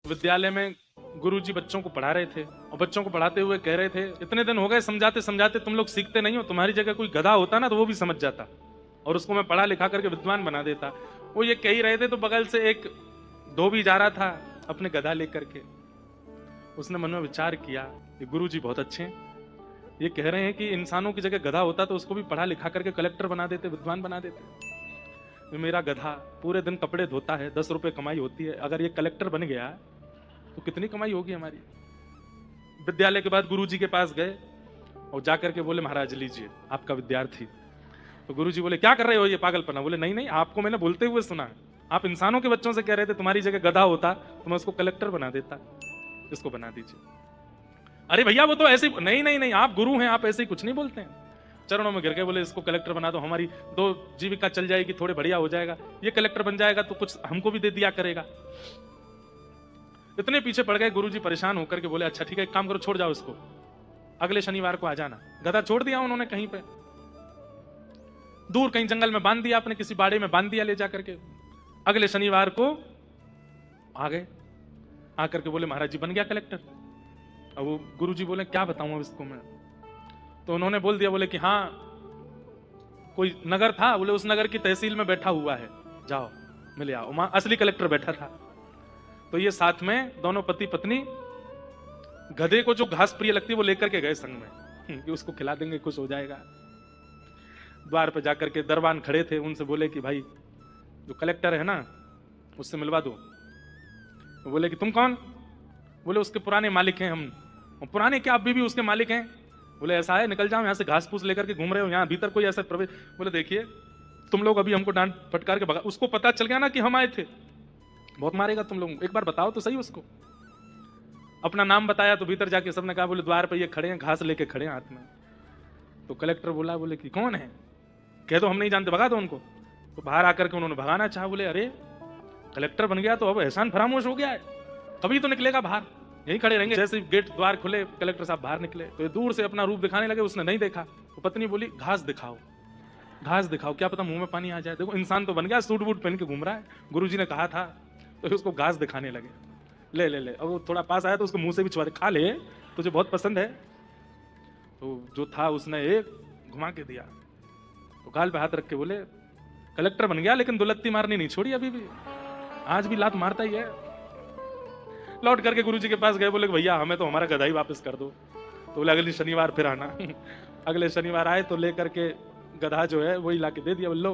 विद्यालय में गुरुजी बच्चों को पढ़ा रहे थे और बच्चों को पढ़ाते हुए कह रहे थे, इतने दिन हो गए समझाते समझाते तुम लोग सीखते नहीं हो, तुम्हारी जगह कोई गधा होता ना तो वो भी समझ जाता और उसको मैं पढ़ा लिखा करके विद्वान बना देता। वो ये कह ही रहे थे तो बगल से एक धोबी जा रहा था अपने गधा लेकर के। उसने मन में विचार किया, ये गुरुजी बहुत अच्छे हैं, ये कह रहे हैं कि इंसानों की जगह गधा होता तो उसको भी पढ़ा लिखा करके कलेक्टर बना देते, विद्वान बना देते। मेरा गधा पूरे दिन कपड़े धोता है, 10 रुपए कमाई होती है, अगर ये कलेक्टर बन गया तो कितनी कमाई होगी हमारी। विद्यालय के बाद गुरुजी के पास गए और जाकर के बोले, महाराज लीजिए आपका विद्यार्थी। तो गुरुजी बोले, क्या कर रहे हो ये पागलपना? बोले, नहीं नहीं, आपको मैंने बोलते हुए सुना, आप इंसानों के बच्चों से कह रहे थे तुम्हारी जगह गधा होता तो मैं उसको कलेक्टर बना देता, इसको बना दीजिए। अरे भैया वो तो ऐसे, नहीं नहीं नहीं, आप गुरु हैं, आप ऐसे ही कुछ नहीं बोलते हैं। चरणों में गिर गए, बोले इसको कलेक्टर बना दो, हमारी 2 जीविका चल जाएगी, थोड़े बढ़िया हो जाएगा, ये कलेक्टर बन जाएगा तो कुछ हमको भी दे दिया करेगा। इतने पीछे पड़ गए, गुरुजी परेशान होकर के बोले, अच्छा ठीक है, एक काम करो, छोड़ जाओ इसको, अगले शनिवार को आ जाना। गधा छोड़ दिया उन्होंने कहीं पे, दूर कहीं जंगल में बांध दिया, अपने किसी बाड़े में बांध दिया ले जाकर के। अगले शनिवार को आ गए, आकर के बोले, महाराज जी बन गया कलेक्टर। अब वो गुरुजी बोले, क्या बताऊं अब इसको मैं? तो उन्होंने बोल दिया, बोले कि हाँ कोई नगर था, बोले उस नगर की तहसील में बैठा हुआ है, जाओ मिले आओ। वहां असली कलेक्टर बैठा था। तो ये साथ में दोनों पति पत्नी गधे को जो घास प्रिय लगती है वो लेकर के गए संग में कि उसको खिला देंगे, खुश हो जाएगा। द्वार पर जाकर के दरबान खड़े थे, उनसे बोले कि भाई जो कलेक्टर है ना उससे मिलवा दो। तो बोले कि तुम कौन? बोले उसके पुराने मालिक हैं हम। पुराने क्या, अभी भी उसके मालिक हैं? बोले ऐसा है, निकल जाओ यहाँ से, घास फूस लेकर के घूम रहे हो, यहाँ भीतर कोई ऐसा प्रवेश। बोले देखिए तुम लोग अभी हमको डांट फटकार के भगा, उसको पता चल गया ना कि हम आए थे, बहुत मारेगा तुम लोग, एक बार बताओ तो सही उसको। अपना नाम बताया तो भीतर जाके सबने कहा, बोले द्वार पर ये खड़े हैं, घास लेके खड़े हैं हाथ में। तो कलेक्टर बोला, बोले कि कौन है? कह दो हम नहीं जानते, भगा दो उनको। तो बाहर आकर के उन्होंने भगाना चाहा। बोले अरे कलेक्टर बन गया तो अब एहसान फरामोश हो गया है, कभी तो निकलेगा बाहर, यही खड़े रहेंगे। जैसे गेट द्वार खुले, कलेक्टर साहब बाहर निकले तो ये दूर से अपना रूप दिखाने लगे, उसने नहीं देखा। तो पत्नी बोली, घास दिखाओ, घास दिखाओ, क्या पता मुंह में पानी आ जाए। देखो इंसान तो बन गया, सूट बूट पहन के घूम रहा है, गुरुजी ने कहा था। तो उसको घास दिखाने लगे, ले ले ले। अब वो थोड़ा पास आया तो उसको मुंह से भी छुआ दे, खा ले, तुझे बहुत पसंद है। तो जो था उसने एक घुमा के दिया, तो गाल पे हाथ रख के बोले, कलेक्टर बन गया लेकिन दुलत्ती मारनी नहीं छोड़ी, अभी भी आज भी लात मारता ही है। लौट करके गुरुजी के पास गए, बोले भैया हमें तो हमारा गधा ही वापस कर दो। तो बोले अगले शनिवार फिर आना। अगले शनिवार आए तो लेकर के गधा जो है वही ला के दे दिया, बोलो